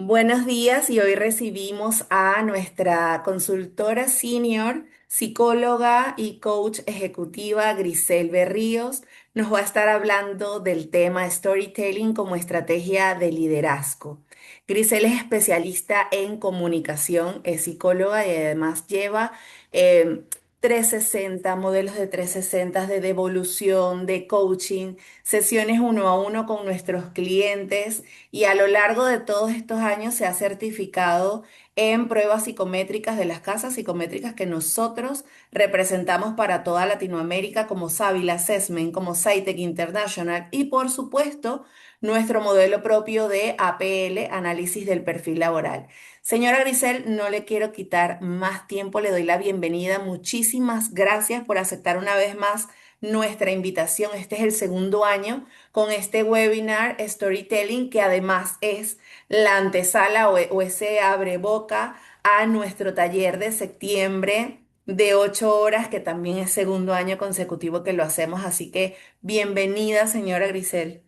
Buenos días y hoy recibimos a nuestra consultora senior, psicóloga y coach ejecutiva Grisel Berríos. Nos va a estar hablando del tema storytelling como estrategia de liderazgo. Grisel es especialista en comunicación, es psicóloga y además lleva eh, 360, modelos de 360 de devolución, de coaching, sesiones uno a uno con nuestros clientes y a lo largo de todos estos años se ha certificado en pruebas psicométricas de las casas psicométricas que nosotros representamos para toda Latinoamérica como Savile Assessment, como Scitech International y por supuesto nuestro modelo propio de APL, análisis del perfil laboral. Señora Grisel, no le quiero quitar más tiempo, le doy la bienvenida. Muchísimas gracias por aceptar una vez más nuestra invitación. Este es el segundo año con este webinar Storytelling, que además es la antesala o ese abre boca a nuestro taller de septiembre de 8 horas, que también es segundo año consecutivo que lo hacemos. Así que bienvenida, señora Grisel.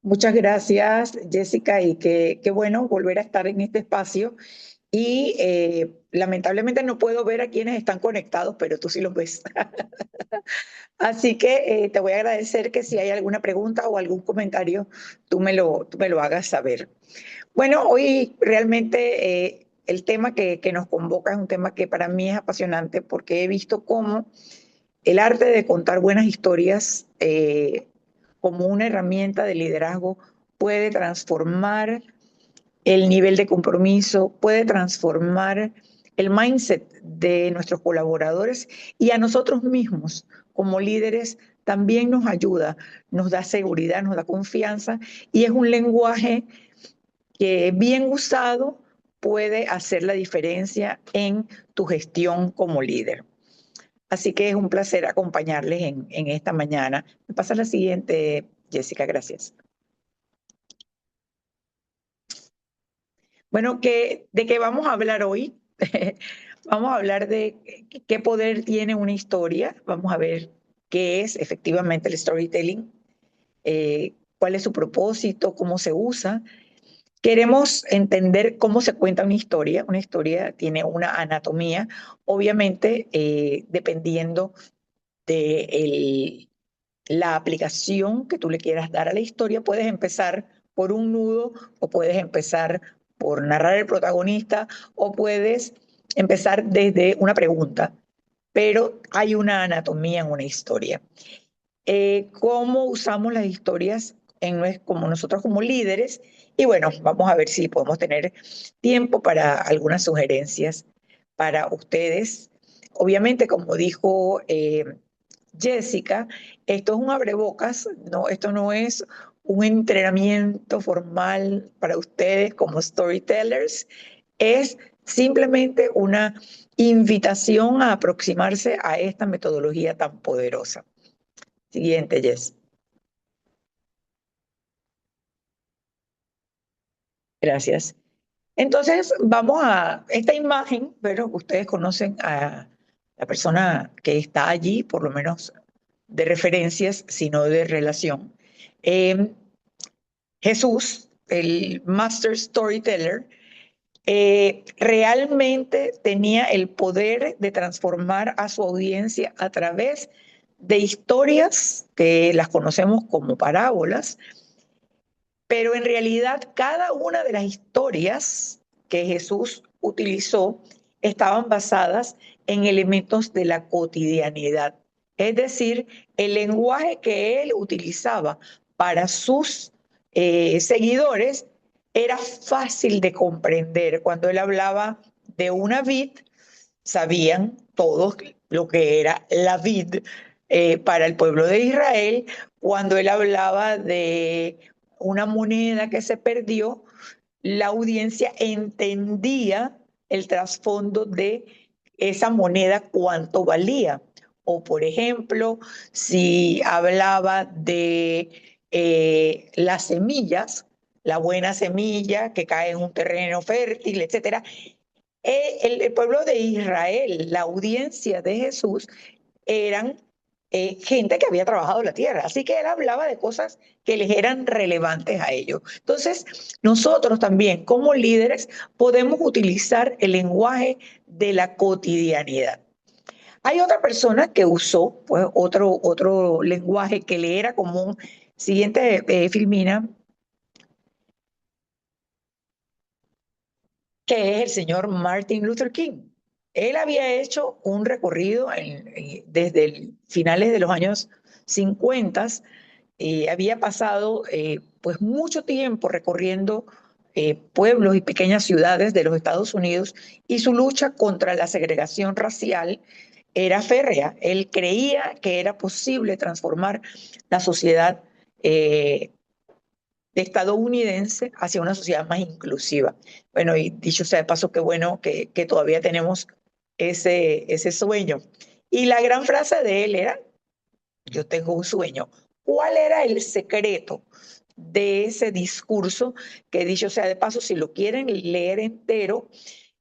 Muchas gracias, Jessica, y qué bueno volver a estar en este espacio. Y lamentablemente no puedo ver a quienes están conectados, pero tú sí los ves. Así que te voy a agradecer que si hay alguna pregunta o algún comentario, tú me lo hagas saber. Bueno, hoy realmente el tema que nos convoca es un tema que para mí es apasionante porque he visto cómo el arte de contar buenas historias como una herramienta de liderazgo puede transformar el nivel de compromiso, puede transformar el mindset de nuestros colaboradores y a nosotros mismos como líderes también nos ayuda, nos da seguridad, nos da confianza y es un lenguaje que bien usado puede hacer la diferencia en tu gestión como líder. Así que es un placer acompañarles en esta mañana. Me pasa la siguiente, Jessica, gracias. Bueno, ¿de qué vamos a hablar hoy? Vamos a hablar de qué poder tiene una historia. Vamos a ver qué es efectivamente el storytelling, cuál es su propósito, cómo se usa. Queremos entender cómo se cuenta una historia. Una historia tiene una anatomía, obviamente, dependiendo de la aplicación que tú le quieras dar a la historia. Puedes empezar por un nudo o puedes empezar por narrar el protagonista o puedes empezar desde una pregunta, pero hay una anatomía en una historia. ¿Cómo usamos las historias como nosotros como líderes? Y bueno, vamos a ver si podemos tener tiempo para algunas sugerencias para ustedes. Obviamente, como dijo Jessica, esto es un abrebocas, no, esto no es un entrenamiento formal para ustedes como storytellers, es simplemente una invitación a aproximarse a esta metodología tan poderosa. Siguiente, Jess. Gracias. Entonces, vamos a esta imagen, pero ustedes conocen a la persona que está allí, por lo menos de referencias, sino de relación. Eh, Jesús, el Master Storyteller, realmente tenía el poder de transformar a su audiencia a través de historias que las conocemos como parábolas, pero en realidad cada una de las historias que Jesús utilizó estaban basadas en elementos de la cotidianidad. Es decir, el lenguaje que él utilizaba para sus seguidores era fácil de comprender. Cuando él hablaba de una vid, sabían todos lo que era la vid para el pueblo de Israel. Cuando él hablaba de una moneda que se perdió, la audiencia entendía el trasfondo de esa moneda, cuánto valía. O, por ejemplo, si hablaba de las semillas, la buena semilla que cae en un terreno fértil, etcétera. El pueblo de Israel, la audiencia de Jesús, eran gente que había trabajado la tierra. Así que él hablaba de cosas que les eran relevantes a ellos. Entonces, nosotros también como líderes podemos utilizar el lenguaje de la cotidianidad. Hay otra persona que usó pues, otro lenguaje que le era común. Siguiente, Filmina, que es el señor Martin Luther King. Él había hecho un recorrido desde finales de los años 50, había pasado pues mucho tiempo recorriendo pueblos y pequeñas ciudades de los Estados Unidos y su lucha contra la segregación racial era férrea. Él creía que era posible transformar la sociedad eh, estadounidense hacia una sociedad más inclusiva. Bueno, y dicho sea de paso, qué bueno que todavía tenemos ese sueño. Y la gran frase de él era, yo tengo un sueño. ¿Cuál era el secreto de ese discurso? Que dicho sea de paso, si lo quieren leer entero,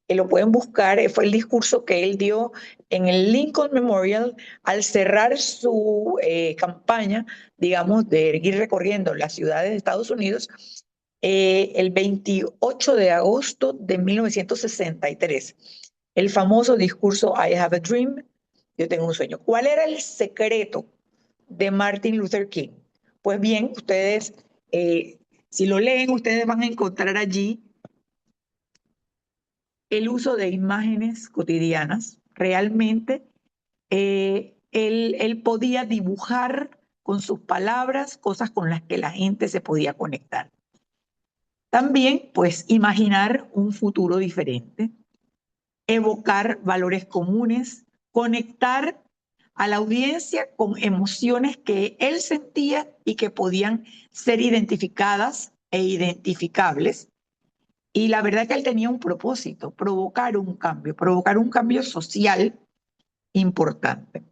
lo pueden buscar. Fue el discurso que él dio en el Lincoln Memorial al cerrar su campaña, digamos, de ir recorriendo las ciudades de Estados Unidos el 28 de agosto de 1963. El famoso discurso I have a dream, yo tengo un sueño. ¿Cuál era el secreto de Martin Luther King? Pues bien, ustedes, si lo leen, ustedes van a encontrar allí el uso de imágenes cotidianas. Realmente, él podía dibujar con sus palabras cosas con las que la gente se podía conectar. También, pues, imaginar un futuro diferente, evocar valores comunes, conectar a la audiencia con emociones que él sentía y que podían ser identificadas e identificables. Y la verdad que él tenía un propósito, provocar un cambio social importante.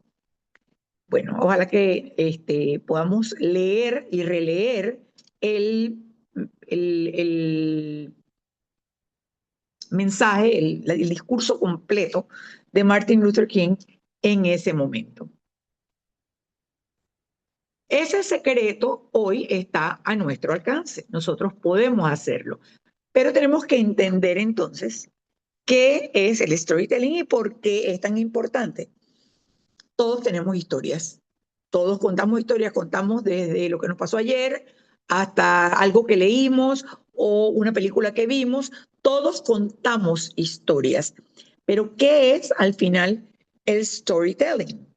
Bueno, ojalá que podamos leer y releer el, el mensaje, el discurso completo de Martin Luther King en ese momento. Ese secreto hoy está a nuestro alcance. Nosotros podemos hacerlo, pero tenemos que entender entonces qué es el storytelling y por qué es tan importante. Todos tenemos historias, todos contamos historias, contamos desde lo que nos pasó ayer hasta algo que leímos o una película que vimos, todos contamos historias. Pero ¿qué es al final el storytelling?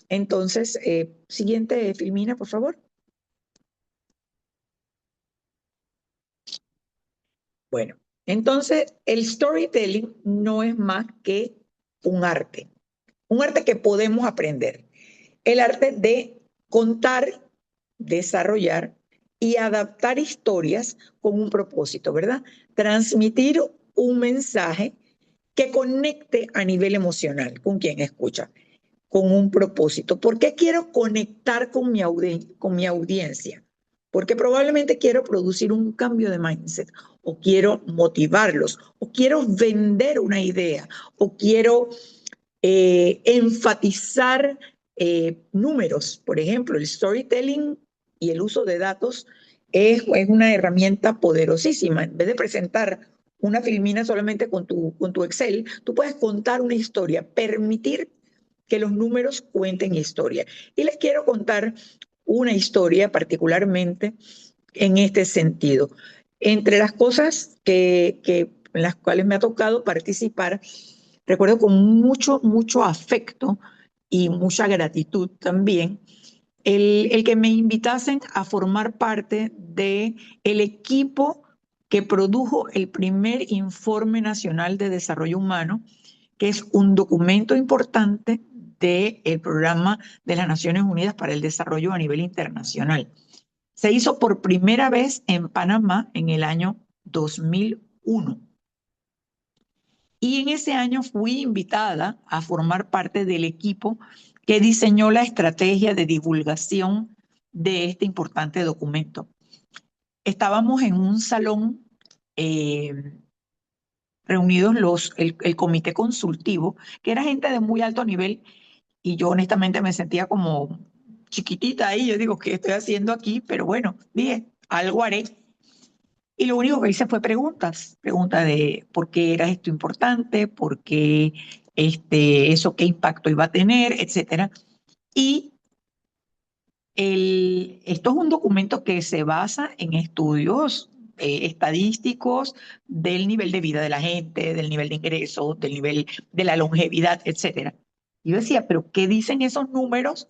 Entonces, siguiente, Filmina, por favor. Bueno, entonces el storytelling no es más que un arte que podemos aprender, el arte de contar, desarrollar y adaptar historias con un propósito, ¿verdad? Transmitir un mensaje que conecte a nivel emocional con quien escucha, con un propósito. ¿Por qué quiero conectar con mi audiencia? Porque probablemente quiero producir un cambio de mindset, o quiero motivarlos, o quiero vender una idea, o quiero enfatizar números. Por ejemplo, el storytelling y el uso de datos es una herramienta poderosísima. En vez de presentar una filmina solamente con tu Excel, tú puedes contar una historia, permitir que los números cuenten historia. Y les quiero contar una historia particularmente en este sentido. Entre las cosas en las cuales me ha tocado participar, recuerdo con mucho afecto y mucha gratitud también el que me invitasen a formar parte del equipo que produjo el primer Informe Nacional de Desarrollo Humano, que es un documento importante del Programa de las Naciones Unidas para el Desarrollo a nivel internacional. Se hizo por primera vez en Panamá en el año 2001. Y en ese año fui invitada a formar parte del equipo que diseñó la estrategia de divulgación de este importante documento. Estábamos en un salón reunidos el comité consultivo, que era gente de muy alto nivel, y yo honestamente me sentía como chiquitita ahí. Yo digo, ¿qué estoy haciendo aquí? Pero bueno, dije, algo haré. Y lo único que hice fue preguntas de por qué era esto importante, por qué eso qué impacto iba a tener, etcétera. Y esto es un documento que se basa en estudios estadísticos del nivel de vida de la gente, del nivel de ingresos, del nivel de la longevidad, etcétera. Y yo decía, pero ¿qué dicen esos números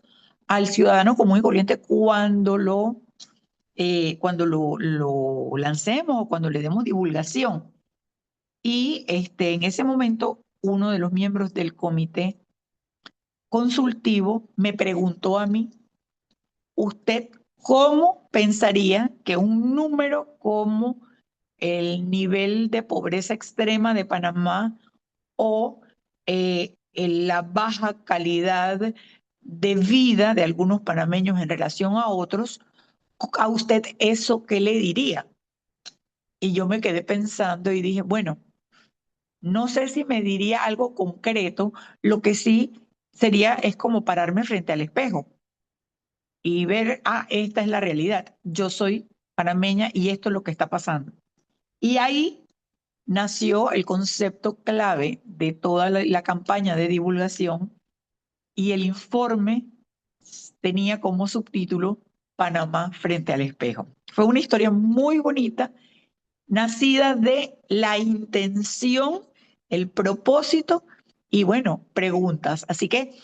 al ciudadano común y corriente cuando lo lancemos o cuando le demos divulgación? Y en ese momento, uno de los miembros del comité consultivo me preguntó a mí, ¿usted cómo pensaría que un número como el nivel de pobreza extrema de Panamá o la baja calidad de vida de algunos panameños en relación a otros, a usted eso qué le diría? Y yo me quedé pensando y dije, bueno, no sé si me diría algo concreto, lo que sí sería es como pararme frente al espejo y ver, esta es la realidad. Yo soy panameña y esto es lo que está pasando. Y ahí nació el concepto clave de toda la campaña de divulgación y el informe tenía como subtítulo Panamá frente al espejo. Fue una historia muy bonita, nacida de la intención, el propósito y bueno, preguntas. Así que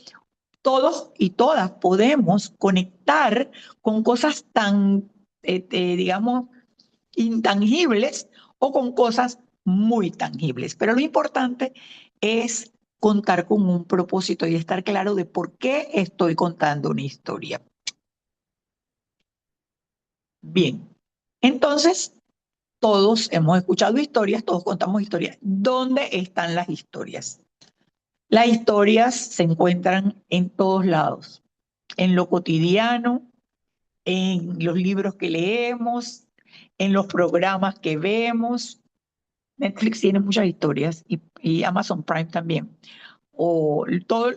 todos y todas podemos conectar con cosas tan, digamos, intangibles o con cosas muy tangibles. Pero lo importante es contar con un propósito y estar claro de por qué estoy contando una historia. Bien, entonces todos hemos escuchado historias, todos contamos historias. ¿Dónde están las historias? Las historias se encuentran en todos lados, en lo cotidiano, en los libros que leemos, en los programas que vemos. Netflix tiene muchas historias y Amazon Prime también. O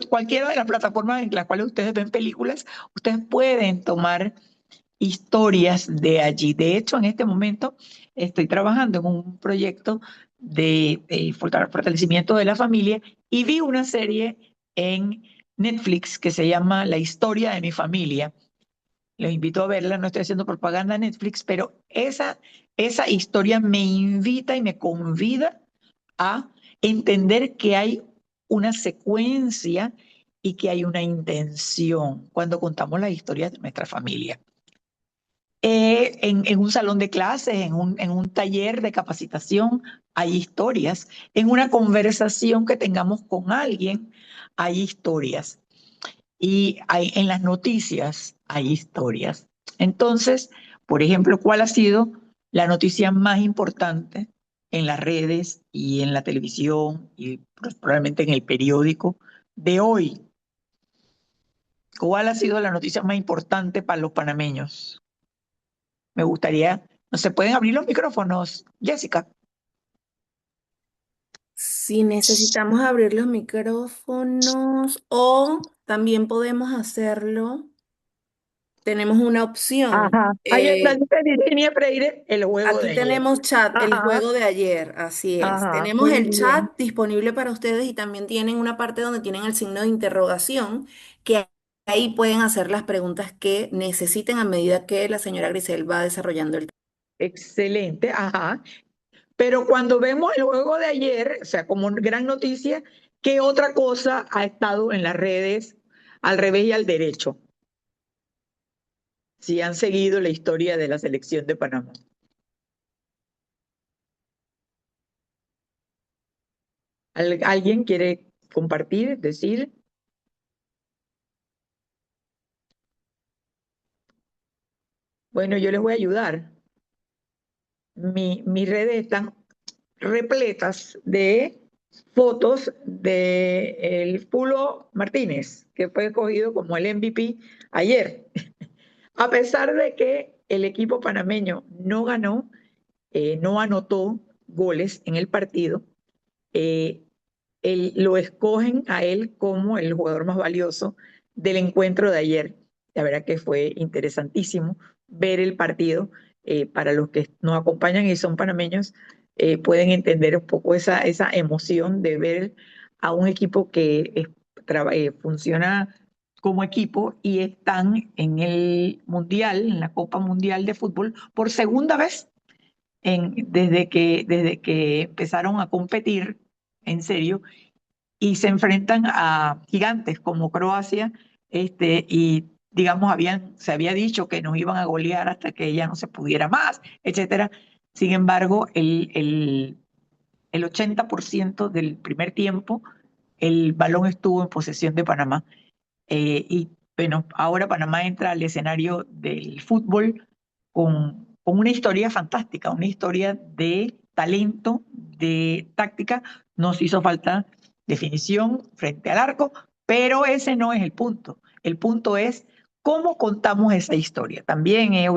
cualquiera de las plataformas en las cuales ustedes ven películas, ustedes pueden tomar historias de allí. De hecho, en este momento estoy trabajando en un proyecto de fortalecimiento de la familia y vi una serie en Netflix que se llama La historia de mi familia. Los invito a verla, no estoy haciendo propaganda a Netflix, pero esa historia me invita y me convida a entender que hay una secuencia y que hay una intención cuando contamos las historias de nuestra familia. En un salón de clases, en un taller de capacitación, hay historias. En una conversación que tengamos con alguien, hay historias. Y en las noticias hay historias. Entonces, por ejemplo, ¿cuál ha sido la noticia más importante en las redes y en la televisión y probablemente en el periódico de hoy? ¿Cuál ha sido la noticia más importante para los panameños? Me gustaría, no se pueden abrir los micrófonos, Jessica. Si necesitamos abrir los micrófonos o también podemos hacerlo, tenemos una opción. Ajá. Ayer la dice Virginia Freire, el juego de Aquí ayer. tenemos chat, el Ajá, juego de ayer, así es. ajá, Tenemos muy el bien. chat disponible para ustedes y también tienen una parte donde tienen el signo de interrogación, que ahí pueden hacer las preguntas que necesiten a medida que la señora Grisel va desarrollando el. Excelente, ajá. Pero cuando vemos el juego de ayer, o sea, como gran noticia, ¿qué otra cosa ha estado en las redes al revés y al derecho? Si han seguido la historia de la selección de Panamá. ¿Alguien quiere compartir, decir? Bueno, yo les voy a ayudar. Mis redes están repletas de fotos de el Pulo Martínez, que fue escogido como el MVP ayer. A pesar de que el equipo panameño no ganó, no anotó goles en el partido, eh, lo escogen a él como el jugador más valioso del encuentro de ayer. La verdad que fue interesantísimo ver el partido. Para los que nos acompañan y son panameños, pueden entender un poco esa emoción de ver a un equipo que funciona como equipo y están en el Mundial, en la Copa Mundial de Fútbol, por segunda vez desde que empezaron a competir en serio y se enfrentan a gigantes como Croacia, y digamos, se había dicho que nos iban a golear hasta que ya no se pudiera más, etcétera. Sin embargo, el 80% del primer tiempo, el balón estuvo en posesión de Panamá. Y bueno, ahora Panamá entra al escenario del fútbol con una historia fantástica, una historia de talento, de táctica. Nos hizo falta definición frente al arco, pero ese no es el punto. El punto es cómo contamos esa historia. También he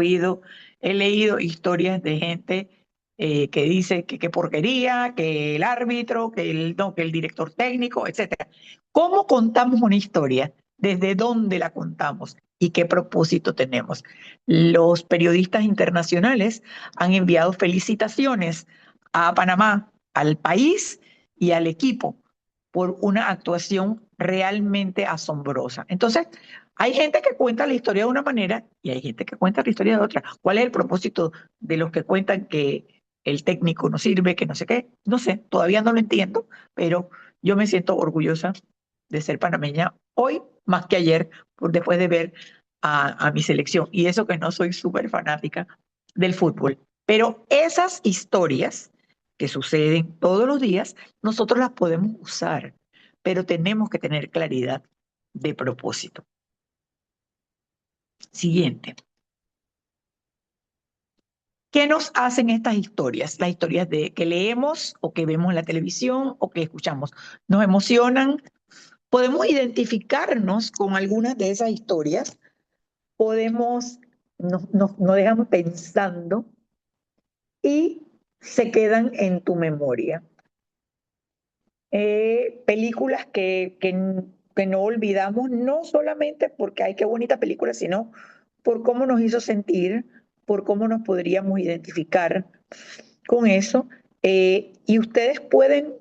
leído historias de gente que dice que qué porquería, que el árbitro, no, que el director técnico, etcétera. ¿Cómo contamos una historia? ¿Desde dónde la contamos y qué propósito tenemos? Los periodistas internacionales han enviado felicitaciones a Panamá, al país y al equipo por una actuación realmente asombrosa. Entonces, hay gente que cuenta la historia de una manera y hay gente que cuenta la historia de otra. ¿Cuál es el propósito de los que cuentan que el técnico no sirve, que no sé qué? No sé, todavía no lo entiendo, pero yo me siento orgullosa de ser panameña hoy más que ayer, después de ver a mi selección. Y eso que no soy súper fanática del fútbol. Pero esas historias que suceden todos los días, nosotros las podemos usar, pero tenemos que tener claridad de propósito. Siguiente. ¿Qué nos hacen estas historias? Las historias que leemos o que vemos en la televisión o que escuchamos. ¿Nos emocionan? Podemos identificarnos con algunas de esas historias, nos dejamos pensando y se quedan en tu memoria. Películas que no olvidamos, no solamente porque hay qué bonita película, sino por cómo nos hizo sentir, por cómo nos podríamos identificar con eso. Y ustedes pueden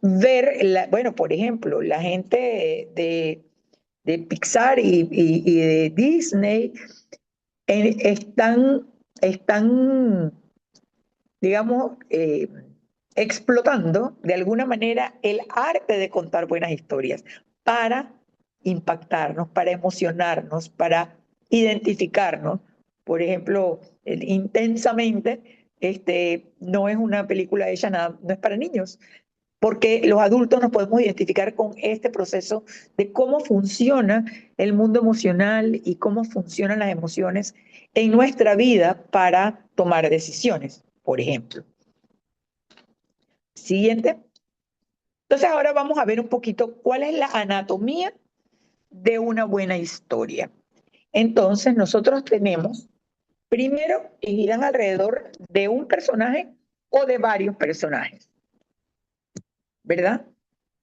ver, bueno, por ejemplo, la gente de Pixar y de Disney están, digamos, explotando de alguna manera el arte de contar buenas historias para impactarnos, para emocionarnos, para identificarnos. Por ejemplo, Intensamente, no es una película hecha nada, no es para niños, porque los adultos nos podemos identificar con este proceso de cómo funciona el mundo emocional y cómo funcionan las emociones en nuestra vida para tomar decisiones, por ejemplo. Siguiente. Entonces ahora vamos a ver un poquito cuál es la anatomía de una buena historia. Entonces nosotros tenemos, primero, que giran alrededor de un personaje o de varios personajes, ¿verdad?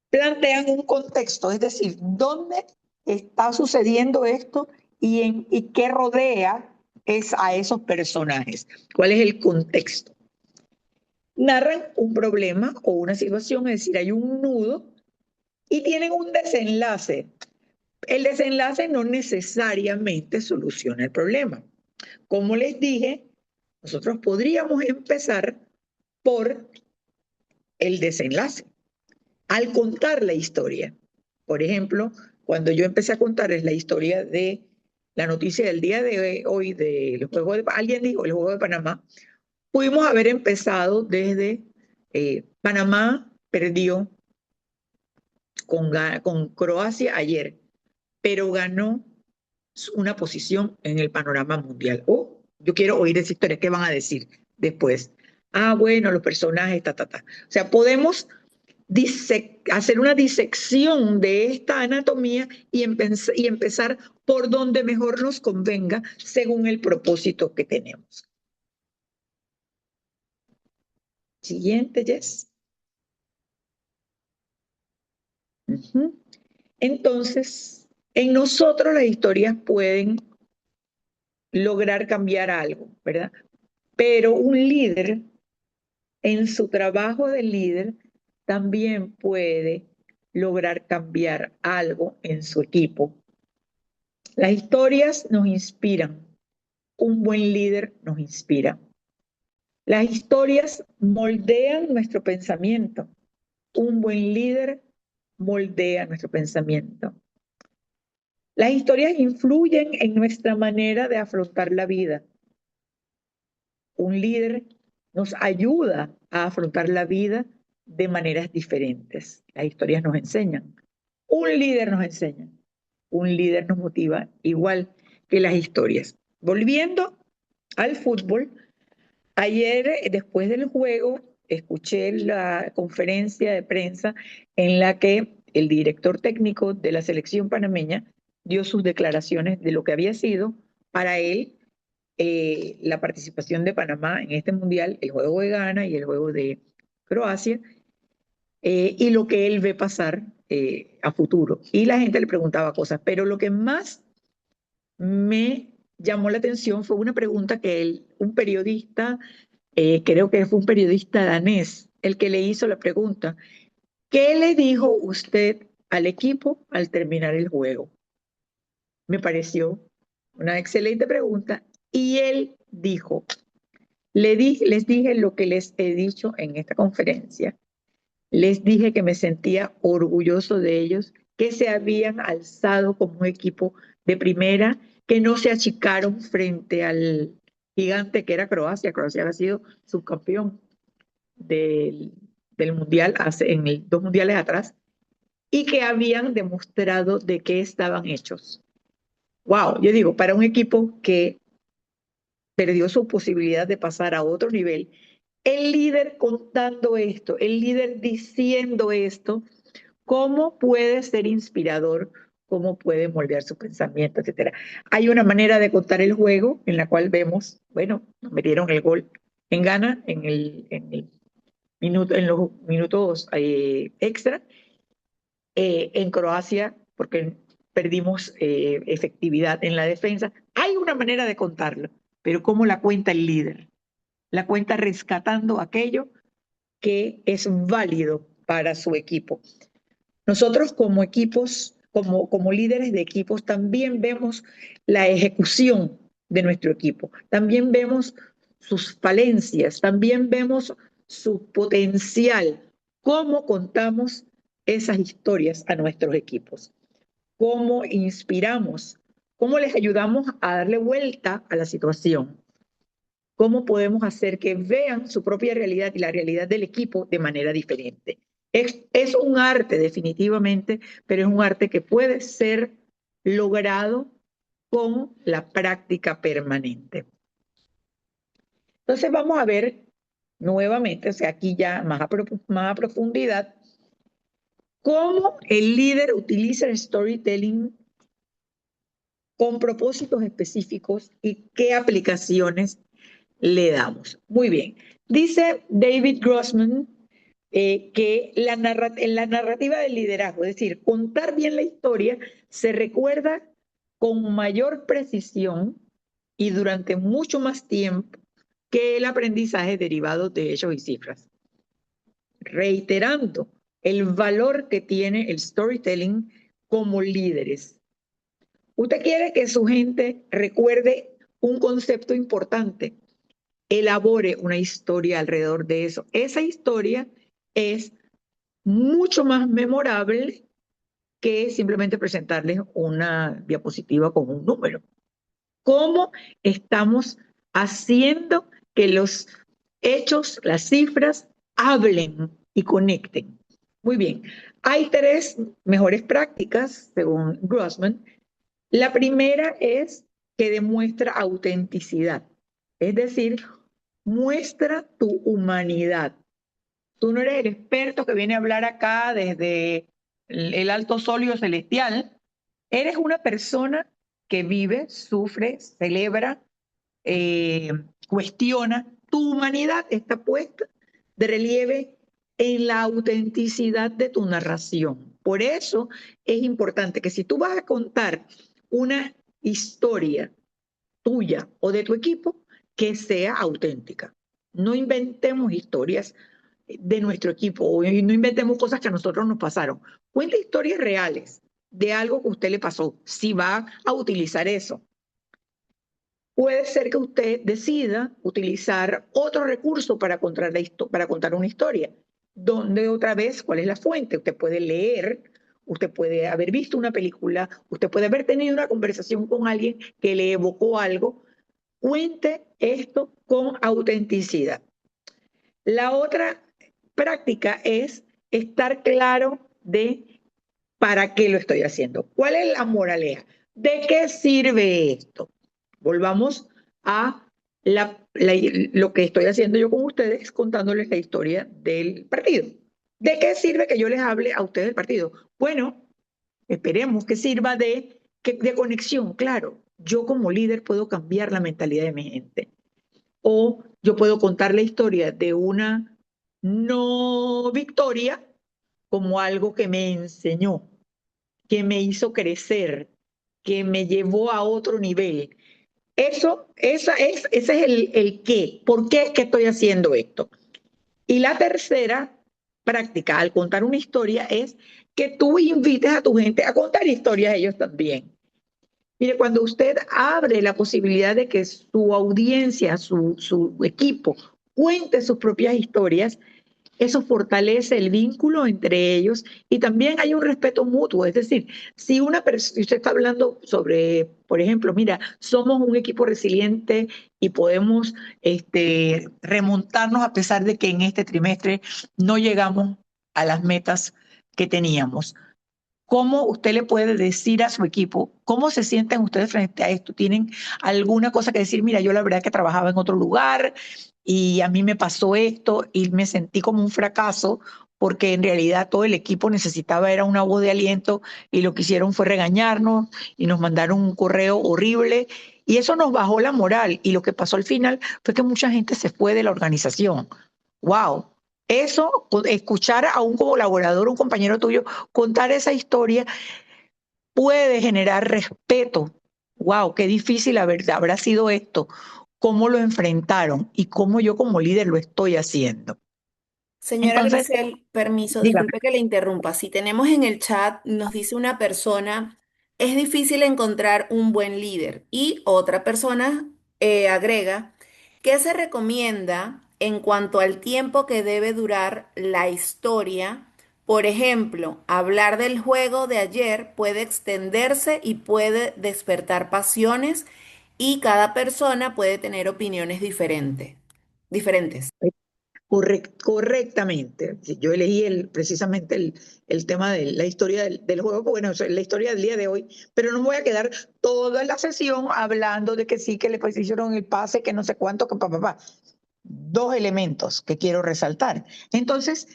Plantean un contexto, es decir, dónde está sucediendo esto y qué rodea a esos personajes, cuál es el contexto. Narran un problema o una situación, es decir, hay un nudo y tienen un desenlace. El desenlace no necesariamente soluciona el problema. Como les dije, nosotros podríamos empezar por el desenlace. Al contar la historia, por ejemplo, cuando yo empecé a contarles la historia de la noticia del día de hoy del juego de, alguien dijo el juego de Panamá, pudimos haber empezado desde Panamá perdió con Croacia ayer, pero ganó una posición en el panorama mundial. Oh, yo quiero oír esa historia, ¿qué van a decir después? Ah, bueno, los personajes, ta, ta, ta. O sea, podemos hacer una disección de esta anatomía y empezar por donde mejor nos convenga según el propósito que tenemos. Siguiente, Jess. Ujú. Entonces, en nosotros las historias pueden lograr cambiar algo, ¿verdad? Pero un líder, en su trabajo de líder, también puede lograr cambiar algo en su equipo. Las historias nos inspiran. Un buen líder nos inspira. Las historias moldean nuestro pensamiento. Un buen líder moldea nuestro pensamiento. Las historias influyen en nuestra manera de afrontar la vida. Un líder nos ayuda a afrontar la vida de maneras diferentes. Las historias nos enseñan. Un líder nos enseña. Un líder nos motiva igual que las historias. Volviendo al fútbol, ayer, después del juego, escuché la conferencia de prensa en la que el director técnico de la selección panameña dio sus declaraciones de lo que había sido para él la participación de Panamá en este mundial, el juego de Ghana y el juego de Croacia, y lo que él ve pasar a futuro. Y la gente le preguntaba cosas, pero lo que más me llamó la atención fue una pregunta que él, un periodista, creo que fue un periodista danés, el que le hizo la pregunta, ¿qué le dijo usted al equipo al terminar el juego? Me pareció una excelente pregunta y él dijo, les dije lo que les he dicho en esta conferencia. Les dije que me sentía orgulloso de ellos, que se habían alzado como un equipo de primera, que no se achicaron frente al gigante que era Croacia. Croacia había sido subcampeón del, del mundial en dos mundiales atrás y que habían demostrado de qué estaban hechos. Wow, yo digo, para un equipo que perdió su posibilidad de pasar a otro nivel, el líder contando esto, el líder diciendo esto, cómo puede ser inspirador, cómo puede moldear su pensamiento, etcétera. Hay una manera de contar el juego en la cual vemos, bueno, nos metieron el gol en Ghana en minuto, en los minutos extra, en Croacia, porque perdimos efectividad en la defensa. Hay una manera de contarlo, pero ¿cómo la cuenta el líder? La cuenta rescatando aquello que es válido para su equipo. Nosotros como equipos, como líderes de equipos, también vemos la ejecución de nuestro equipo, también vemos sus falencias, también vemos su potencial, cómo contamos esas historias a nuestros equipos, cómo inspiramos, cómo les ayudamos a darle vuelta a la situación, cómo podemos hacer que vean su propia realidad y la realidad del equipo de manera diferente. Es un arte definitivamente, pero es un arte que puede ser logrado con la práctica permanente. Entonces vamos a ver nuevamente, o sea, aquí ya más a profundidad, cómo el líder utiliza el storytelling con propósitos específicos y qué aplicaciones le damos. Muy bien. Dice David Grossman que en la narrativa del liderazgo, es decir, contar bien la historia, se recuerda con mayor precisión y durante mucho más tiempo que el aprendizaje derivado de hechos y cifras. Reiterando el valor que tiene el storytelling como líderes. Usted quiere que su gente recuerde un concepto importante, elabore una historia alrededor de eso. Esa historia es mucho más memorable que simplemente presentarles una diapositiva con un número. ¿Cómo estamos haciendo que los hechos, las cifras, hablen y conecten? Muy bien, hay tres mejores prácticas, según Grossman. La primera es que demuestra autenticidad, es decir, muestra tu humanidad. Tú no eres el experto que viene a hablar acá desde el alto solio celestial. Eres una persona que vive, sufre, celebra, cuestiona. Tu humanidad está puesta de relieve en la autenticidad de tu narración. Por eso es importante que si tú vas a contar una historia tuya o de tu equipo, que sea auténtica. No inventemos historias de nuestro equipo o no inventemos cosas que a nosotros nos pasaron. Cuente historias reales de algo que a usted le pasó, si va a utilizar eso. Puede ser que usted decida utilizar otro recurso para para contar una historia. Donde otra vez, ¿cuál es la fuente? Usted puede leer, usted puede haber visto una película, usted puede haber tenido una conversación con alguien que le evocó algo. Cuente esto con autenticidad. La otra práctica es estar claro de para qué lo estoy haciendo. ¿Cuál es la moraleja? ¿De qué sirve esto? Volvamos a lo que estoy haciendo yo con ustedes, contándoles la historia del partido. ¿De qué sirve que yo les hable a ustedes del partido? Bueno, esperemos que sirva de conexión, claro. Yo como líder puedo cambiar la mentalidad de mi gente. O yo puedo contar la historia de una no victoria como algo que me enseñó, que me hizo crecer, que me llevó a otro nivel. Ese es el qué. ¿Por qué es que estoy haciendo esto? Y la tercera práctica al contar una historia es que tú invites a tu gente a contar historias ellos también. Mire, cuando usted abre la posibilidad de que su audiencia, su equipo, cuente sus propias historias, eso fortalece el vínculo entre ellos y también hay un respeto mutuo. Es decir, si si usted está hablando sobre, por ejemplo, mira, somos un equipo resiliente y podemos remontarnos a pesar de que en este trimestre no llegamos a las metas que teníamos. ¿Cómo usted le puede decir a su equipo cómo se sienten ustedes frente a esto? ¿Tienen alguna cosa que decir? Mira, yo la verdad que trabajaba en otro lugar y a mí me pasó esto y me sentí como un fracaso porque en realidad todo el equipo necesitaba era una voz de aliento y lo que hicieron fue regañarnos y nos mandaron un correo horrible y eso nos bajó la moral y lo que pasó al final fue que mucha gente se fue de la organización. ¡Wow! Eso, escuchar a un colaborador, un compañero tuyo, contar esa historia puede generar respeto. Wow, qué difícil habrá sido esto. ¿Cómo lo enfrentaron? Y cómo yo como líder lo estoy haciendo. Señora Entonces, Grisel, permiso, dígame. disculpe que le interrumpa. Si tenemos en el chat, nos dice una persona, es difícil encontrar un buen líder. Y otra persona agrega, ¿qué se recomienda en cuanto al tiempo que debe durar la historia? Por ejemplo, hablar del juego de ayer puede extenderse y puede despertar pasiones y cada persona puede tener opiniones diferentes. Correctamente. Sí, yo elegí precisamente el tema de la historia del juego, bueno, la historia del día de hoy, pero no me voy a quedar toda la sesión hablando de que sí, que le hicieron el pase, que no sé cuánto, que papá. Dos elementos que quiero resaltar. Entonces,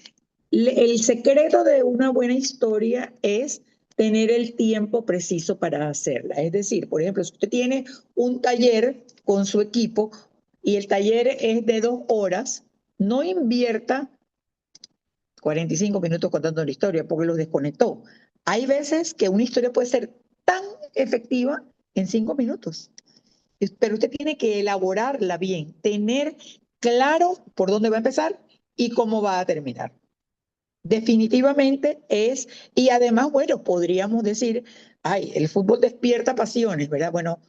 el secreto de una buena historia es tener el tiempo preciso para hacerla. Es decir, por ejemplo, si usted tiene un taller con su equipo y el taller es de 2 horas, no invierta 45 minutos contando la historia porque los desconectó. Hay veces que una historia puede ser tan efectiva en 5 minutos, pero usted tiene que elaborarla bien, tener claro por dónde va a empezar y cómo va a terminar. Definitivamente es, y además, bueno, podríamos decir, ay, el fútbol despierta pasiones, ¿verdad? Bueno,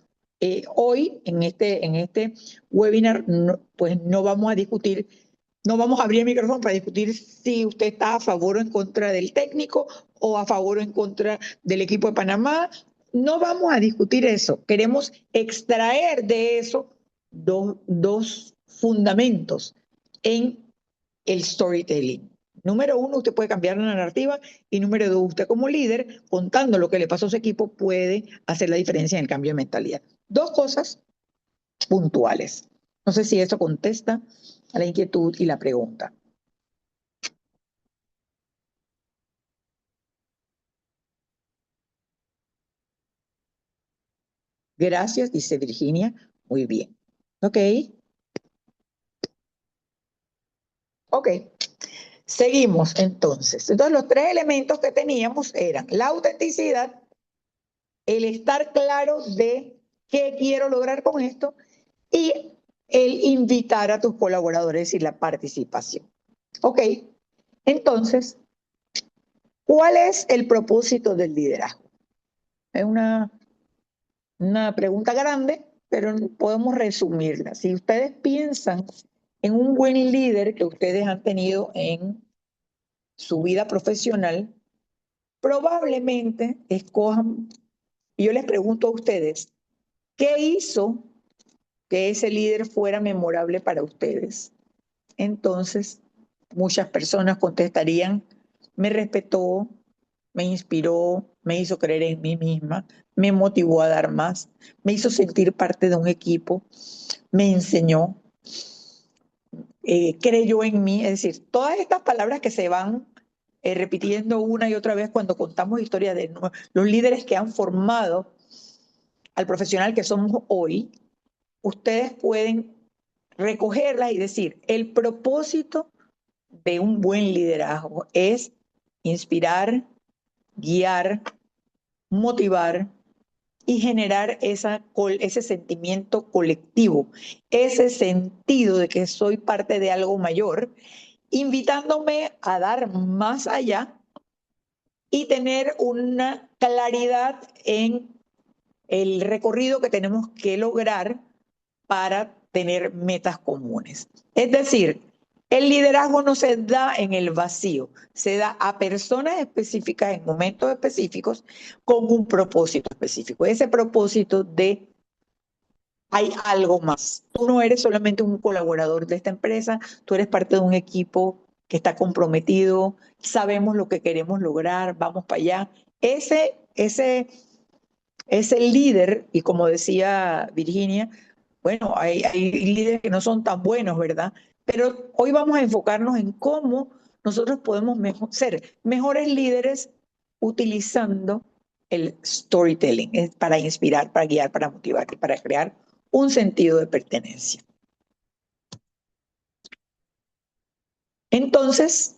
hoy en este webinar, pues no vamos a discutir, no vamos a abrir el micrófono para discutir si usted está a favor o en contra del técnico o a favor o en contra del equipo de Panamá. No vamos a discutir eso. Queremos extraer de eso dos fundamentos en el storytelling. Número uno, usted puede cambiar la narrativa y número dos, usted como líder, contando lo que le pasó a su equipo, puede hacer la diferencia en el cambio de mentalidad. Dos cosas puntuales. No sé si eso contesta a la inquietud y la pregunta. Gracias, dice Virginia. Muy bien. Ok. Ok. Seguimos entonces. Entonces los tres elementos que teníamos eran la autenticidad, el estar claro de qué quiero lograr con esto y el invitar a tus colaboradores y la participación. Ok, entonces, ¿cuál es el propósito del liderazgo? Es una pregunta grande, pero podemos resumirla. Si ustedes piensan en un buen líder que ustedes han tenido en su vida profesional, probablemente escojan, y yo les pregunto a ustedes, ¿qué hizo que ese líder fuera memorable para ustedes? Entonces, muchas personas contestarían, me respetó, me inspiró, me hizo creer en mí misma, me motivó a dar más, me hizo sentir parte de un equipo, me enseñó, creyó en mí. Es decir, todas estas palabras que se van repitiendo una y otra vez cuando contamos historias de los líderes que han formado al profesional que somos hoy, ustedes pueden recogerlas y decir, el propósito de un buen liderazgo es inspirar, guiar, motivar y generar ese sentimiento colectivo, ese sentido de que soy parte de algo mayor, invitándome a dar más allá y tener una claridad en el recorrido que tenemos que lograr para tener metas comunes. Es decir, el liderazgo no se da en el vacío, se da a personas específicas en momentos específicos con un propósito específico. Ese propósito de hay algo más. Tú no eres solamente un colaborador de esta empresa, tú eres parte de un equipo que está comprometido, sabemos lo que queremos lograr, vamos para allá. Ese líder, y como decía Virginia, bueno, hay líderes que no son tan buenos, ¿verdad? Pero hoy vamos a enfocarnos en cómo nosotros podemos ser mejores líderes utilizando el storytelling para inspirar, para guiar, para motivar y para crear un sentido de pertenencia. Entonces,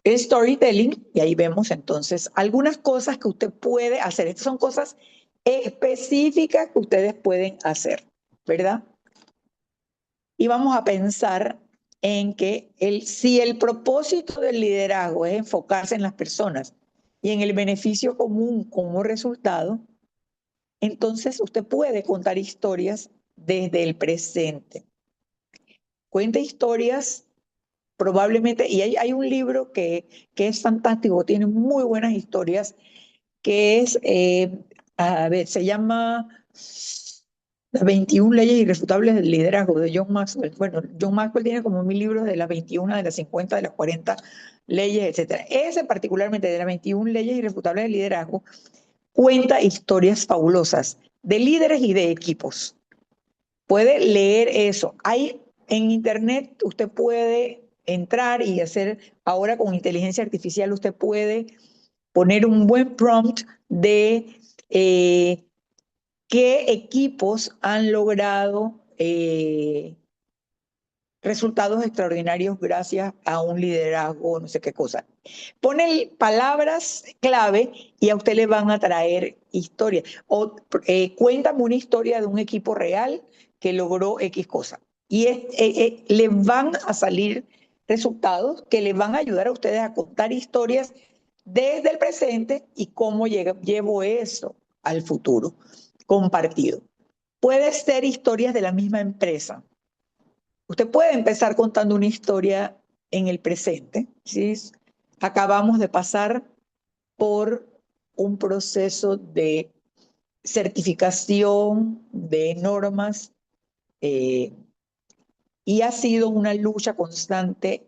el storytelling, y ahí vemos entonces algunas cosas que usted puede hacer. Estas son cosas específicas que ustedes pueden hacer, ¿verdad? Y vamos a pensar en que si el propósito del liderazgo es enfocarse en las personas y en el beneficio común como resultado, entonces usted puede contar historias desde el presente. Cuenta historias probablemente, y hay un libro que es fantástico, tiene muy buenas historias, que es, a ver, se llama Las 21 leyes irrefutables del liderazgo de John Maxwell. Bueno, John Maxwell tiene como 1000 libros de las 21, de las 50, de las 40 leyes, etcétera. Ese particularmente de las 21 leyes irrefutables del liderazgo cuenta historias fabulosas de líderes y de equipos. Puede leer eso. Hay en internet, usted puede entrar y hacer, ahora con inteligencia artificial, usted puede poner un buen prompt de qué equipos han logrado resultados extraordinarios gracias a un liderazgo, no sé qué cosa. Pone palabras clave y a usted le van a traer historias. O cuéntame una historia de un equipo real que logró X cosa. Y le van a salir resultados que le van a ayudar a ustedes a contar historias desde el presente y cómo llevo eso al futuro compartido. Puede ser historias de la misma empresa. Usted puede empezar contando una historia en el presente. ¿Sí? Acabamos de pasar por un proceso de certificación de normas eh, y ha sido una lucha constante.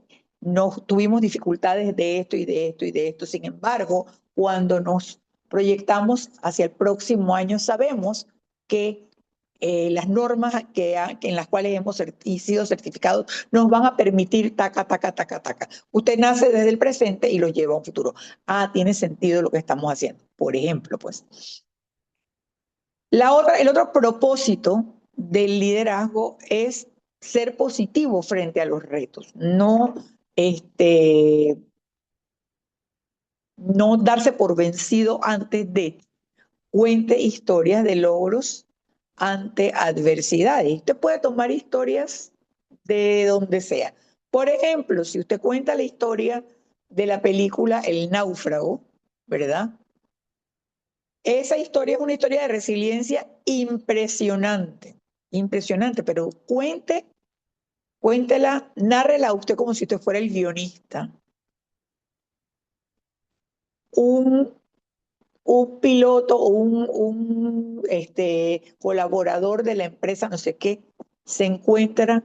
Tuvimos dificultades de esto y de esto y de esto. Sin embargo, cuando nos proyectamos hacia el próximo año, sabemos que las normas en las cuales hemos sido certificados nos van a permitir taca, taca, taca, taca. Usted nace desde el presente y lo lleva a un futuro. Ah, tiene sentido lo que estamos haciendo. Por ejemplo, pues. El otro propósito del liderazgo es ser positivo frente a los retos, no este, no darse por vencido antes de. Cuente historias de logros ante adversidades. Usted puede tomar historias de donde sea. Por ejemplo, si usted cuenta la historia de la película El Náufrago, ¿verdad? Esa historia es una historia de resiliencia impresionante, impresionante, pero cuéntela, nárrela usted como si usted fuera el guionista. Un piloto o un colaborador de la empresa, no sé qué, se encuentra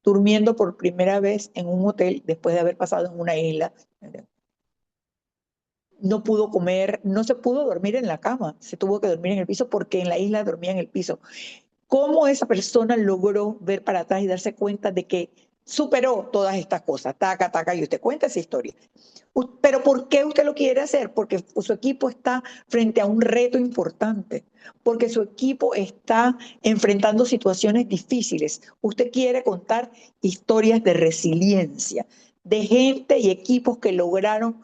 durmiendo por primera vez en un hotel después de haber pasado en una isla. No pudo comer, no se pudo dormir en la cama, se tuvo que dormir en el piso porque en la isla dormía en el piso. ¿Cómo esa persona logró ver para atrás y darse cuenta de que superó todas estas cosas? Taca, taca, y usted cuenta esa historia. Pero ¿por qué usted lo quiere hacer? Porque su equipo está frente a un reto importante, porque su equipo está enfrentando situaciones difíciles. Usted quiere contar historias de resiliencia, de gente y equipos que lograron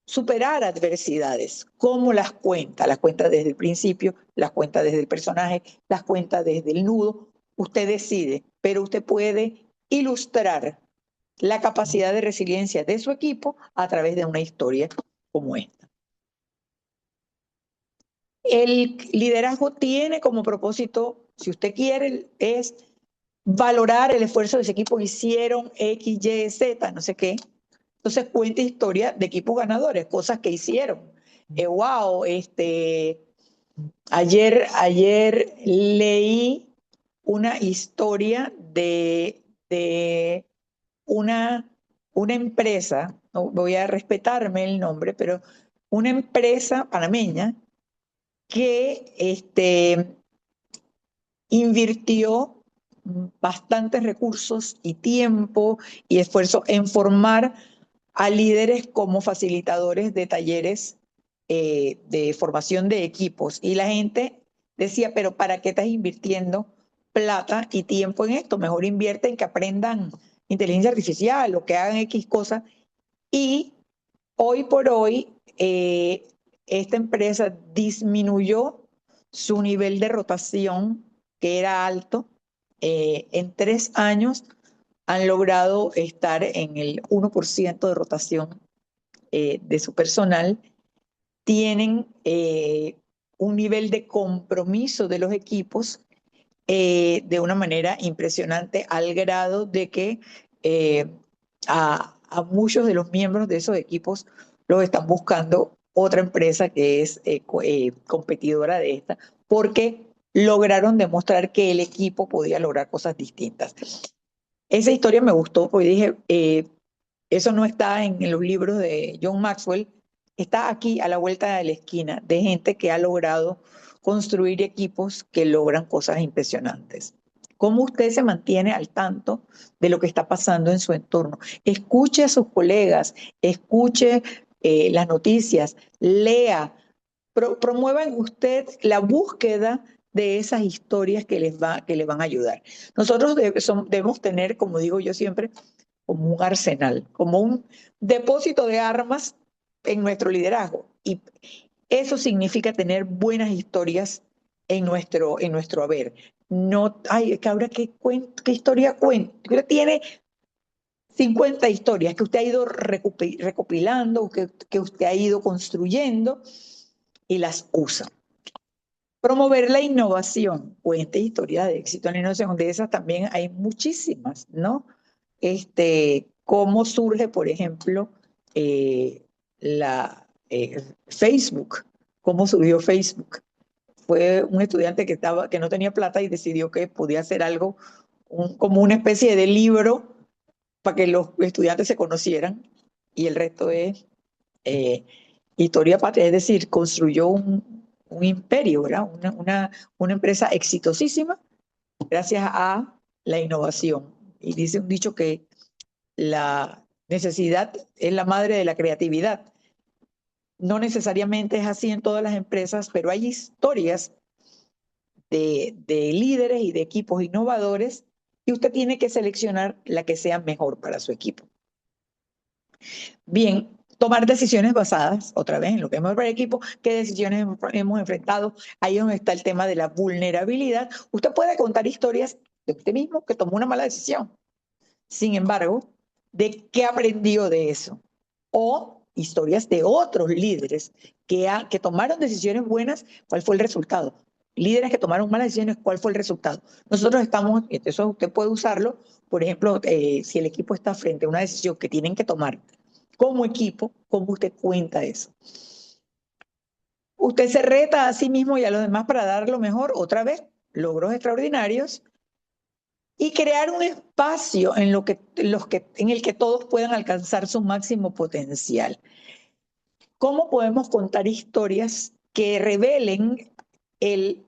superar adversidades. ¿Cómo las cuenta? Las cuenta desde el principio, las cuenta desde el personaje, las cuenta desde el nudo. Usted decide, pero usted puede ilustrar la capacidad de resiliencia de su equipo a través de una historia como esta. El liderazgo tiene como propósito, si usted quiere, es valorar el esfuerzo de ese equipo. Hicieron X, Y, Z, no sé qué. Entonces cuenta historia de equipos ganadores, cosas que hicieron. Wow, ayer leí una historia de una, una empresa, no voy a respetarme el nombre, pero una empresa panameña que invirtió bastantes recursos y tiempo y esfuerzo en formar a líderes como facilitadores de talleres de formación de equipos. Y la gente decía, pero ¿para qué estás invirtiendo plata y tiempo en esto? Mejor invierte en que aprendan inteligencia artificial o que hagan X cosas. Y hoy por hoy, esta empresa disminuyó su nivel de rotación, que era alto. En 3 años han logrado estar en el 1% de rotación de su personal. Tienen un nivel de compromiso de los equipos de una manera impresionante, al grado de que a muchos de los miembros de esos equipos los están buscando otra empresa que es competidora de esta, porque lograron demostrar que el equipo podía lograr cosas distintas. Esa historia me gustó porque dije, eso no está en los libros de John Maxwell, está aquí a la vuelta de la esquina de gente que ha logrado construir equipos que logran cosas impresionantes. ¿Cómo usted se mantiene al tanto de lo que está pasando en su entorno? Escuche a sus colegas, escuche las noticias, lea, promueva en usted la búsqueda de esas historias que les van a ayudar. Nosotros debemos tener, como digo yo siempre, como un arsenal, como un depósito de armas en nuestro liderazgo. Y eso significa tener buenas historias en nuestro haber. No, ay, que ahora qué historia cuento. Usted tiene 50 historias que usted ha ido recopilando, que usted ha ido construyendo y las usa. Promover la innovación, cuente historias de éxito en la innovación, de esas también hay muchísimas, ¿no? Cómo surge, por ejemplo, Facebook, cómo surgió Facebook. Fue un estudiante que no tenía plata y decidió que podía hacer algo, como una especie de libro para que los estudiantes se conocieran, y el resto es eh, historia patria, es decir, construyó un imperio, ¿verdad? Una empresa exitosísima gracias a la innovación. Y dice un dicho que la necesidad es la madre de la creatividad. No necesariamente es así en todas las empresas, pero hay historias de líderes y de equipos innovadores y usted tiene que seleccionar la que sea mejor para su equipo. Bien, tomar decisiones basadas, otra vez, en lo que hemos para el equipo, qué decisiones hemos enfrentado. Ahí es donde está el tema de la vulnerabilidad. Usted puede contar historias de usted mismo que tomó una mala decisión. Sin embargo, ¿de qué aprendió de eso? O historias de otros líderes que tomaron decisiones buenas, ¿cuál fue el resultado? Líderes que tomaron malas decisiones, ¿cuál fue el resultado? Nosotros estamos, eso usted puede usarlo, por ejemplo, si el equipo está frente a una decisión que tienen que tomar como equipo, ¿cómo usted cuenta eso? Usted se reta a sí mismo y a los demás para dar lo mejor, otra vez, logros extraordinarios, y crear un espacio en el que todos puedan alcanzar su máximo potencial. ¿Cómo podemos contar historias que revelen el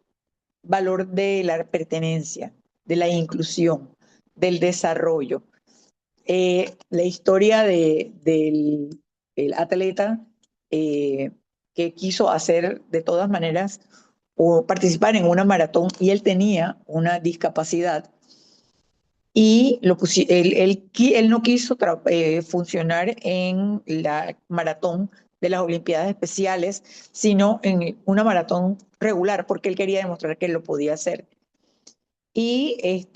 valor de la pertenencia, de la inclusión, del desarrollo? La historia del atleta eh, que quiso hacer de todas maneras o participar en una maratón y él tenía una discapacidad y él no quiso funcionar en la maratón de las Olimpiadas Especiales, sino en una maratón regular, porque él quería demostrar que él lo podía hacer. Y es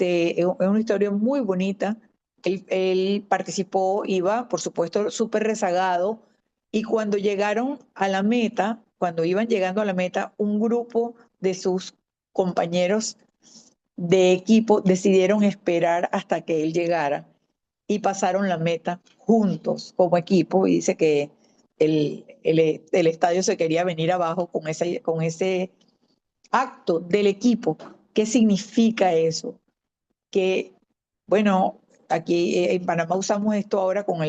una historia muy bonita. Él participó, iba, por supuesto, súper rezagado, y cuando llegaron a la meta, cuando iban llegando a la meta, un grupo de sus compañeros de equipo decidieron esperar hasta que él llegara y pasaron la meta juntos como equipo y dice que el estadio se quería venir abajo con ese acto del equipo. ¿Qué significa eso? Que, bueno, aquí en Panamá usamos esto ahora con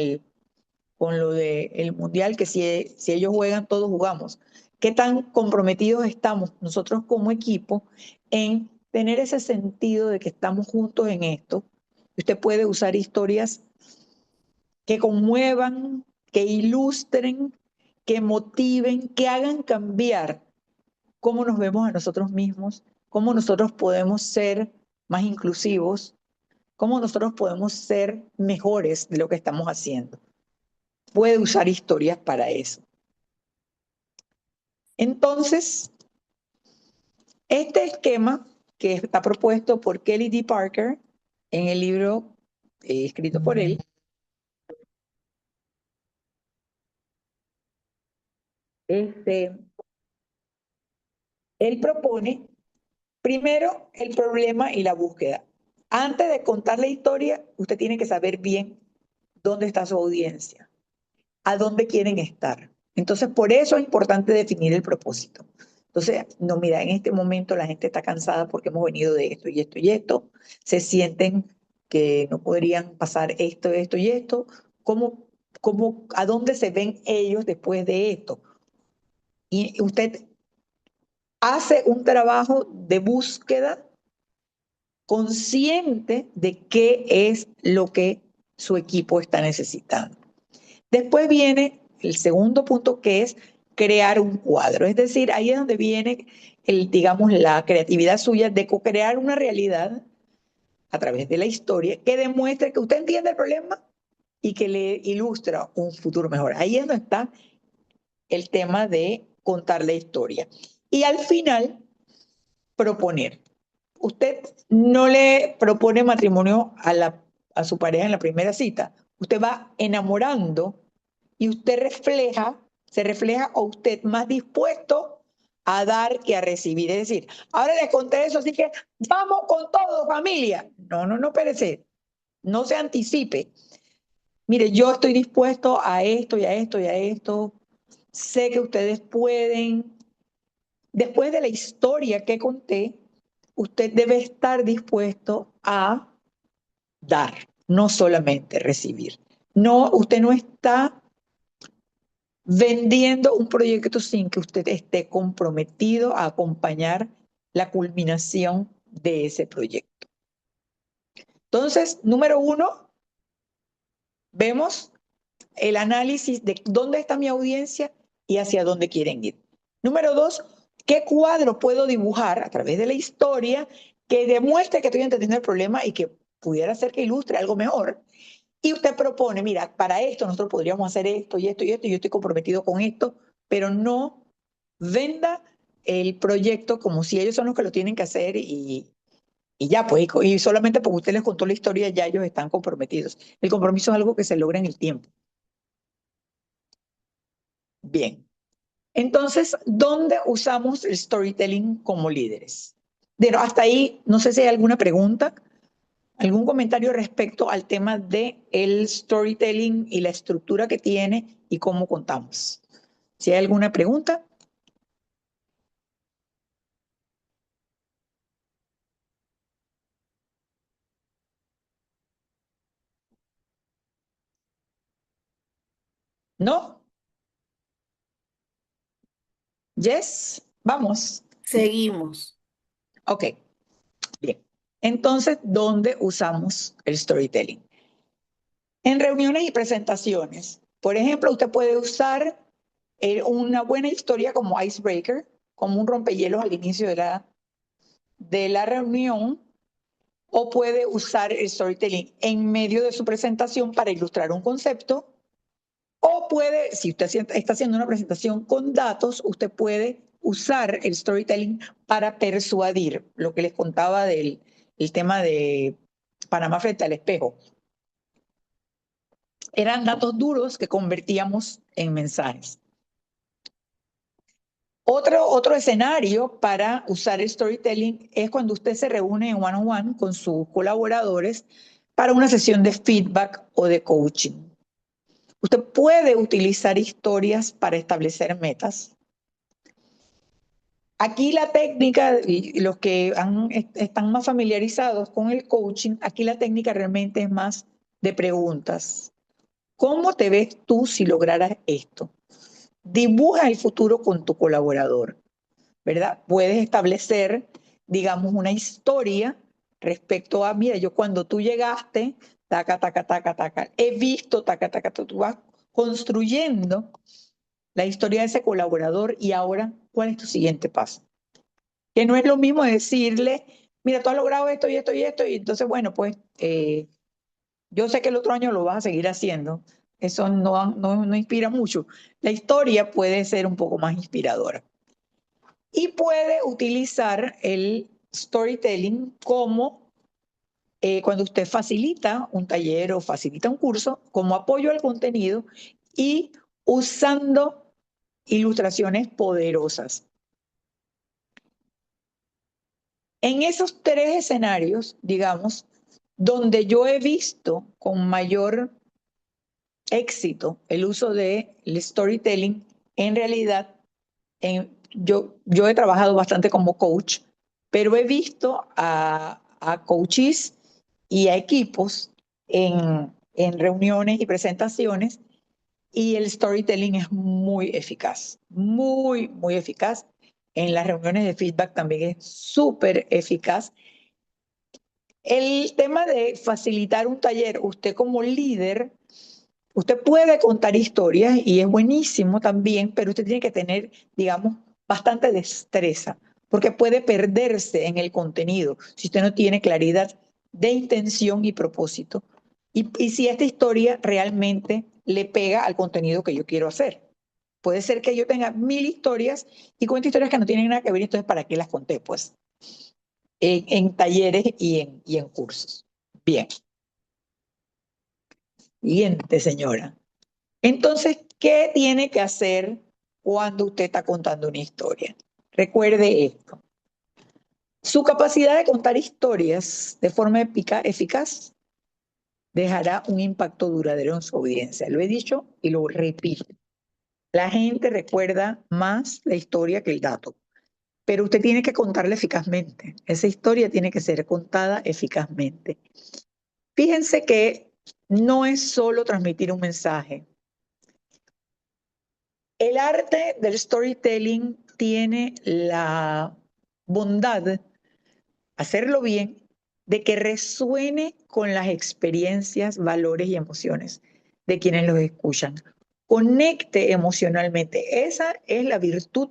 lo del mundial, que si ellos juegan, todos jugamos. ¿Qué tan comprometidos estamos nosotros como equipo en tener ese sentido de que estamos juntos en esto? Usted puede usar historias que conmuevan, que ilustren, que motiven, que hagan cambiar cómo nos vemos a nosotros mismos, cómo nosotros podemos ser más inclusivos, cómo nosotros podemos ser mejores de lo que estamos haciendo. Puede usar historias para eso. Entonces, este esquema que está propuesto por Kelly D. Parker en el libro escrito por él, este, él propone primero el problema y la búsqueda. Antes de contar la historia, usted tiene que saber bien dónde está su audiencia, a dónde quieren estar. Entonces, por eso es importante definir el propósito. Entonces, no, mira, en este momento la gente está cansada porque hemos venido de esto y esto y esto, se sienten que no podrían pasar esto, esto y esto. ¿A dónde se ven ellos después de esto? Y usted hace un trabajo de búsqueda consciente de qué es lo que su equipo está necesitando. Después viene el segundo punto, que es crear un cuadro. Es decir, ahí es donde viene digamos, la creatividad suya de co-crear una realidad a través de la historia que demuestre que usted entiende el problema y que le ilustra un futuro mejor. Ahí es donde está el tema de contar la historia. Y al final, proponer. Usted no le propone matrimonio a su pareja en la primera cita. Usted va enamorando y usted se refleja a usted más dispuesto a dar que a recibir. Es decir, ahora les conté eso, así que vamos con todo, familia. No, no, no, espérese. No se anticipe. Mire, yo estoy dispuesto a esto y a esto y a esto. Sé que ustedes pueden. Después de la historia que conté, usted debe estar dispuesto a dar, no solamente recibir. No, usted no está vendiendo un proyecto sin que usted esté comprometido a acompañar la culminación de ese proyecto. Entonces, número uno, vemos el análisis de dónde está mi audiencia y hacia dónde quieren ir. Número dos, ¿qué cuadro puedo dibujar a través de la historia que demuestre que estoy entendiendo el problema y que pudiera ser que ilustre algo mejor? Y usted propone, mira, para esto nosotros podríamos hacer esto y esto y esto, y yo estoy comprometido con esto, pero no venda el proyecto como si ellos son los que lo tienen que hacer y ya, pues, y solamente porque usted les contó la historia, ya ellos están comprometidos. El compromiso es algo que se logra en el tiempo. Bien. Entonces, ¿dónde usamos el storytelling como líderes? Bueno, hasta ahí, no sé si hay alguna pregunta, algún comentario respecto al tema de el storytelling y la estructura que tiene y cómo contamos. Si hay alguna pregunta, ¿no? Yes, vamos. Seguimos. Ok, bien. Entonces, ¿dónde usamos el storytelling? En reuniones y presentaciones. Por ejemplo, usted puede usar una buena historia como icebreaker, como un rompehielos al inicio de la reunión, o puede usar el storytelling en medio de su presentación para ilustrar un concepto, o puede, si usted está haciendo una presentación con datos, usted puede usar el storytelling para persuadir, lo que les contaba del el tema de Panamá frente al espejo. Eran datos duros que convertíamos en mensajes. Otro escenario para usar el storytelling es cuando usted se reúne en one-on-one con sus colaboradores para una sesión de feedback o de coaching. Usted puede utilizar historias para establecer metas. Aquí la técnica, y los que están más familiarizados con el coaching, aquí la técnica realmente es más de preguntas. ¿Cómo te ves tú si lograras esto? Dibuja el futuro con tu colaborador, ¿verdad? Puedes establecer, digamos, una historia respecto a, mira, yo cuando tú llegaste, taca, taca, taca, taca, he visto, taca, taca, taca, tú vas construyendo la historia de ese colaborador y ahora, ¿cuál es tu siguiente paso? Que no es lo mismo decirle, mira, tú has logrado esto y esto y esto, y entonces, bueno, pues yo sé que el otro año lo vas a seguir haciendo. Eso no inspira mucho. La historia puede ser un poco más inspiradora. Y puede utilizar el storytelling como cuando usted facilita un taller o facilita un curso, como apoyo al contenido y usando ilustraciones poderosas. En esos tres escenarios, digamos, donde yo he visto con mayor éxito el uso del storytelling, en realidad yo he trabajado bastante como coach, pero he visto a coaches y a equipos en reuniones y presentaciones y el storytelling es muy eficaz, muy, muy eficaz. En las reuniones de feedback también es súper eficaz. El tema de facilitar un taller, usted como líder, usted puede contar historias y es buenísimo también, pero usted tiene que tener, digamos, bastante destreza, porque puede perderse en el contenido si usted no tiene claridad de intención y propósito. Y si esta historia realmente le pega al contenido que yo quiero hacer. Puede ser que yo tenga 1000 historias y cuente historias que no tienen nada que ver, entonces ¿para qué las conté? Pues en talleres y en cursos. Bien, siguiente señora. Entonces, ¿qué tiene que hacer cuando usted está contando una historia? Recuerde esto. Su capacidad de contar historias de forma eficaz dejará un impacto duradero en su audiencia. Lo he dicho y lo repito. La gente recuerda más la historia que el dato, pero usted tiene que contarla eficazmente. Esa historia tiene que ser contada eficazmente. Fíjense que no es solo transmitir un mensaje. El arte del storytelling tiene la bondad, hacerlo bien, de que resuene con las experiencias, valores y emociones de quienes los escuchan. Conecte emocionalmente. Esa es la virtud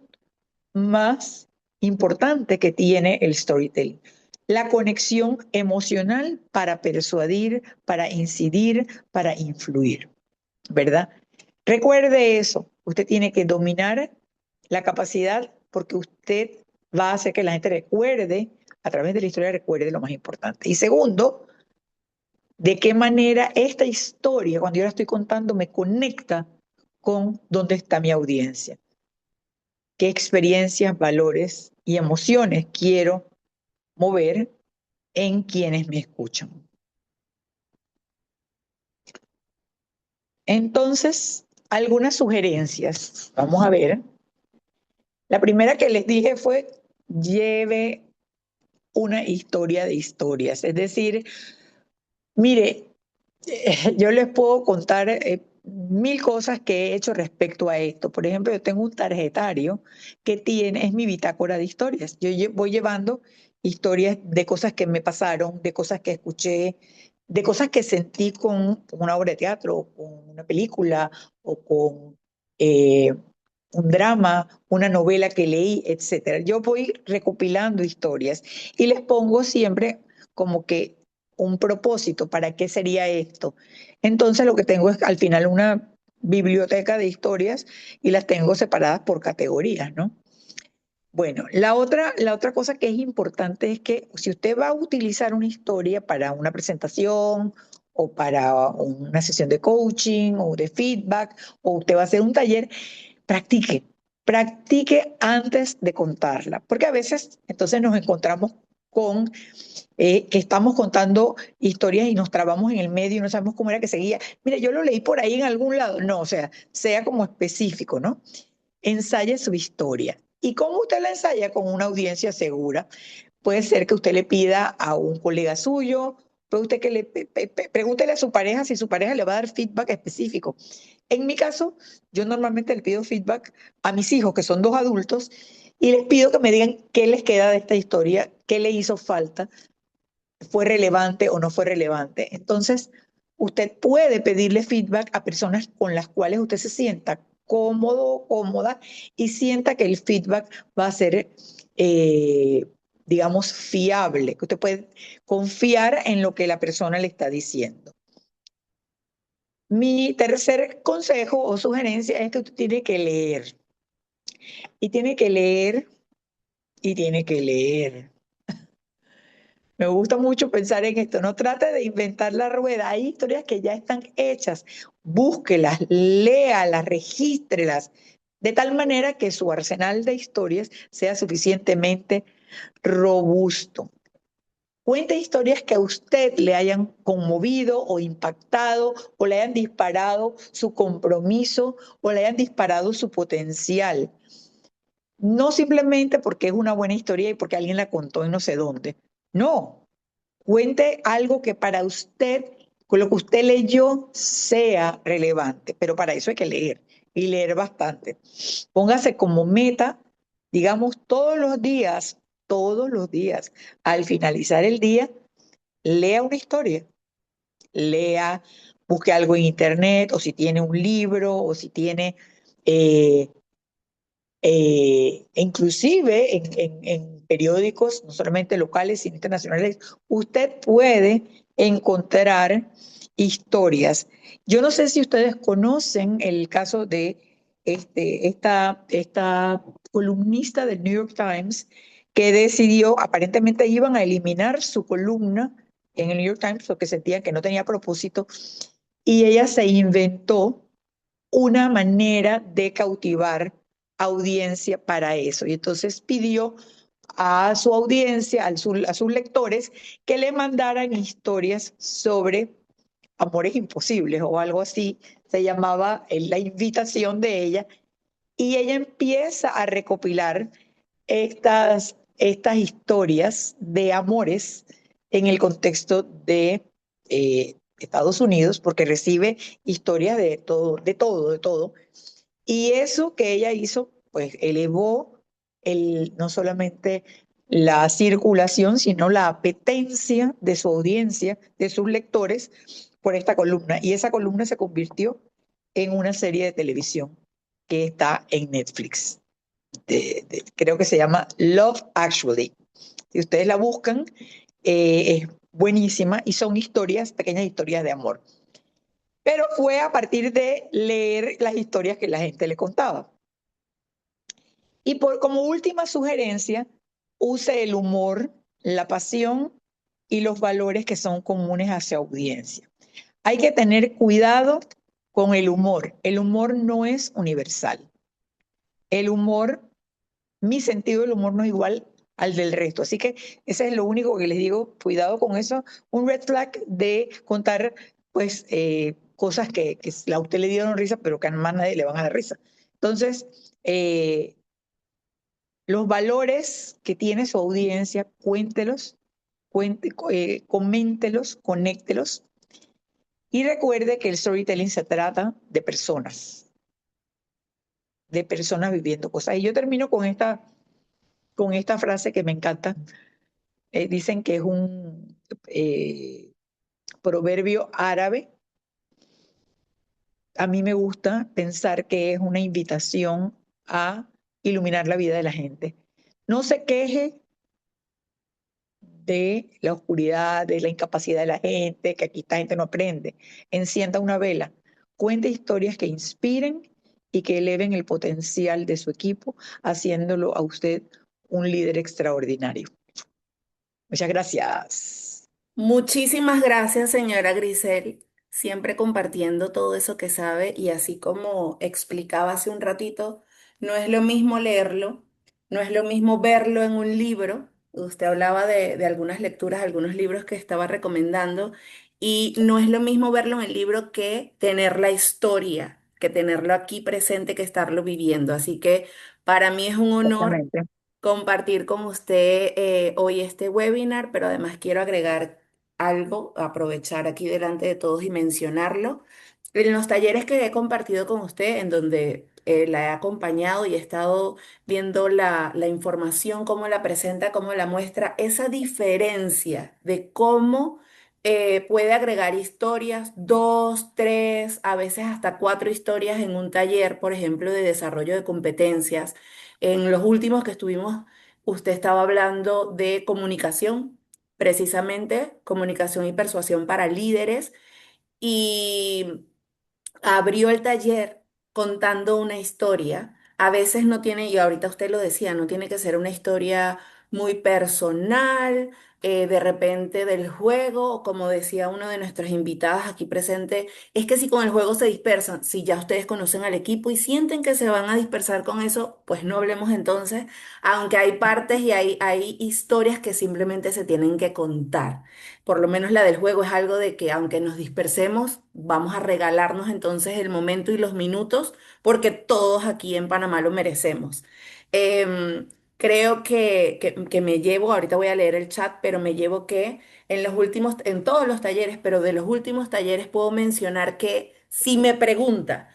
más importante que tiene el storytelling. la conexión emocional para persuadir, para incidir, para influir, ¿verdad? Recuerde eso, usted tiene que dominar la capacidad porque usted va a hacer que la gente recuerde, a través de la historia recuerde lo más importante. Y segundo, de qué manera esta historia, cuando yo la estoy contando, me conecta con dónde está mi audiencia, qué experiencias, valores y emociones quiero mover en quienes me escuchan. Entonces, algunas sugerencias. Vamos a ver. La primera que les dije fue lleve una historia de historias. Es decir, mire, yo les puedo contar mil cosas que he hecho respecto a esto. Por ejemplo, yo tengo un tarjetario que tiene, es mi bitácora de historias. Voy llevando historias de cosas que me pasaron, de cosas que escuché, de cosas que sentí con una obra de teatro, o con una película, o con eh, un drama, una novela que leí, etcétera. Yo voy recopilando historias y les pongo siempre como que un propósito, ¿para qué sería esto? Entonces lo que tengo es al final una biblioteca de historias y las tengo separadas por categorías, ¿no? Bueno, la otra cosa que es importante es que si usted va a utilizar una historia para una presentación o para una sesión de coaching o de feedback o usted va a hacer un taller, practique, practique antes de contarla, porque a veces entonces nos encontramos con que estamos contando historias y nos trabamos en el medio y no sabemos cómo era que seguía. Mira, yo lo leí por ahí en algún lado. No, o sea, sea como específico, ¿no? Ensaye su historia. ¿Y cómo usted la ensaya? Con una audiencia segura. Puede ser que usted le pida a un colega suyo, puede usted que pregúntele a su pareja si su pareja le va a dar feedback específico. En mi caso, yo normalmente le pido feedback a mis hijos, que son dos adultos, y les pido que me digan qué les queda de esta historia, qué le hizo falta, fue relevante o no fue relevante. Entonces, usted puede pedirle feedback a personas con las cuales usted se sienta cómodo, cómoda y sienta que el feedback va a ser, eh, digamos, fiable, que usted puede confiar en lo que la persona le está diciendo. Mi tercer consejo o sugerencia es que usted tiene que leer y tiene que leer y tiene que leer. Me gusta mucho pensar en esto. No trate de inventar la rueda. Hay historias que ya están hechas. Búsquelas, léalas, regístrelas, de tal manera que su arsenal de historias sea suficientemente robusto. Cuente historias que a usted le hayan conmovido o impactado o le hayan disparado su compromiso o le hayan disparado su potencial. No simplemente porque es una buena historia y porque alguien la contó en no sé dónde. No, cuente algo que para usted, con lo que usted leyó, sea relevante, pero para eso hay que leer y leer bastante. Póngase como meta, digamos, todos los días, al finalizar el día, lea una historia, lea, busque algo en internet, o si tiene un libro, o si tiene eh, inclusive en periódicos, no solamente locales, sino internacionales, usted puede encontrar historias. Yo no sé si ustedes conocen el caso de esta columnista del New York Times que decidió, aparentemente iban a eliminar su columna en el New York Times porque sentían que no tenía propósito, y ella se inventó una manera de cautivar audiencia para eso. Y entonces pidió a su audiencia, a sus lectores, que le mandaran historias sobre amores imposibles o algo así. Se llamaba la invitación de ella. Y ella empieza a recopilar estas historias de amores en el contexto de Estados Unidos, porque recibe historias de todo, de todo, de todo. Y eso que ella hizo, pues elevó no solamente la circulación, sino la apetencia de su audiencia, de sus lectores, por esta columna. Y esa columna se convirtió en una serie de televisión que está en Netflix. Creo que se llama Love Actually. Si ustedes la buscan, es buenísima y son historias, pequeñas historias de amor. Pero fue a partir de leer las historias que la gente le contaba. Y como última sugerencia, use el humor, la pasión y los valores que son comunes hacia audiencia. Hay que tener cuidado con el humor. El humor no es universal. El humor, mi sentido del humor no es igual al del resto. Así que ese es lo único que les digo, cuidado con eso. Un red flag de contar, pues, cosas que a usted le dieron risa, pero que a más nadie le van a dar risa. Entonces, los valores que tiene su audiencia, cuéntelos, coméntelos, conéctelos y recuerde que el storytelling se trata de personas viviendo cosas. Y yo termino con esta frase que me encanta. Dicen que es un proverbio árabe. A mí me gusta pensar que es una invitación a iluminar la vida de la gente. No se queje de la oscuridad, de la incapacidad de la gente, que aquí esta gente no aprende. Encienda una vela, cuente historias que inspiren y que eleven el potencial de su equipo, haciéndolo a usted un líder extraordinario. Muchas gracias. Muchísimas gracias, señora Grisel, siempre compartiendo todo eso que sabe y así como explicaba hace un ratito, no es lo mismo leerlo, no es lo mismo verlo en un libro. Usted hablaba de algunas lecturas, algunos libros que estaba recomendando y no es lo mismo verlo en el libro que tener la historia, que tenerlo aquí presente, que estarlo viviendo. Así que para mí es un honor Exactamente. compartir con usted hoy este webinar, pero además quiero agregar algo, aprovechar aquí delante de todos y mencionarlo. En los talleres que he compartido con usted, en donde la he acompañado y he estado viendo la información, cómo la presenta, cómo la muestra, esa diferencia de cómo puede agregar historias, dos, tres, a veces hasta cuatro historias en un taller, por ejemplo, de desarrollo de competencias. En los últimos que estuvimos, usted estaba hablando de comunicación, precisamente comunicación y persuasión para líderes y abrió el taller contando una historia. A veces no tiene, y ahorita usted lo decía, no tiene que ser una historia muy personal, de repente del juego, o como decía uno de nuestros invitados aquí presente, es que si con el juego se dispersan, si ya ustedes conocen al equipo y sienten que se van a dispersar con eso, pues no hablemos entonces, aunque hay partes y hay historias que simplemente se tienen que contar. Por lo menos la del juego es algo de que aunque nos dispersemos, vamos a regalarnos entonces el momento y los minutos porque todos aquí en Panamá lo merecemos. Creo que me llevo, ahorita voy a leer el chat, pero me llevo que en los últimos, en todos los talleres, pero de los últimos talleres puedo mencionar que si me pregunta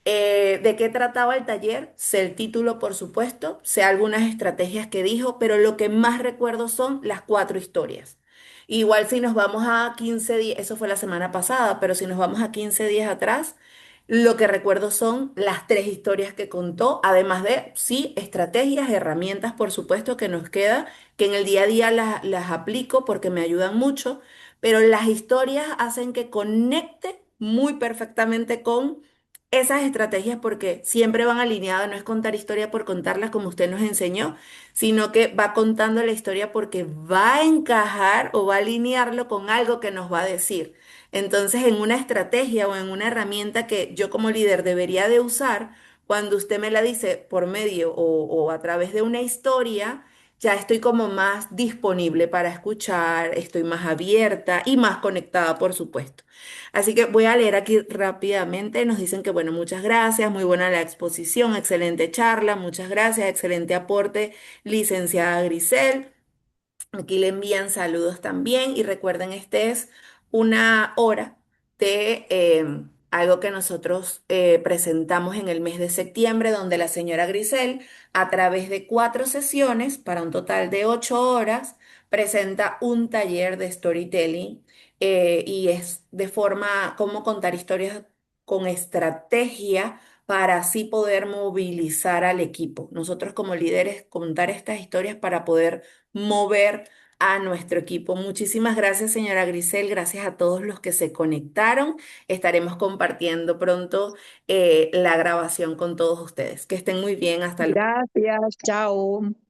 de qué trataba el taller, sé el título, por supuesto, sé algunas estrategias que dijo, pero lo que más recuerdo son las cuatro historias. Igual si nos vamos a 15 días, eso fue la semana pasada, pero si nos vamos a 15 días atrás, lo que recuerdo son las tres historias que contó, además de, sí, estrategias, herramientas, por supuesto, que nos queda, que en el día a día las aplico porque me ayudan mucho, pero las historias hacen que conecte muy perfectamente con esas estrategias porque siempre van alineadas, no es contar historia por contarlas como usted nos enseñó, sino que va contando la historia porque va a encajar o va a alinearlo con algo que nos va a decir. Entonces, en una estrategia o en una herramienta que yo como líder debería de usar, cuando usted me la dice por medio o a través de una historia, ya estoy como más disponible para escuchar, estoy más abierta y más conectada, por supuesto. Así que voy a leer aquí rápidamente. Nos dicen que, bueno, muchas gracias, muy buena la exposición, excelente charla, muchas gracias, excelente aporte, licenciada Grisel. Aquí le envían saludos también y recuerden, este es una hora de algo que nosotros presentamos en el mes de septiembre, donde la señora Grisel, a través de cuatro sesiones, para un total de 8 horas, presenta un taller de storytelling y es de forma, cómo contar historias con estrategia para así poder movilizar al equipo. Nosotros como líderes contar estas historias para poder mover a nuestro equipo. Muchísimas gracias, señora Grisel. Gracias a todos los que se conectaron. Estaremos compartiendo pronto la grabación con todos ustedes. Que estén muy bien. Hasta luego. Gracias, chao.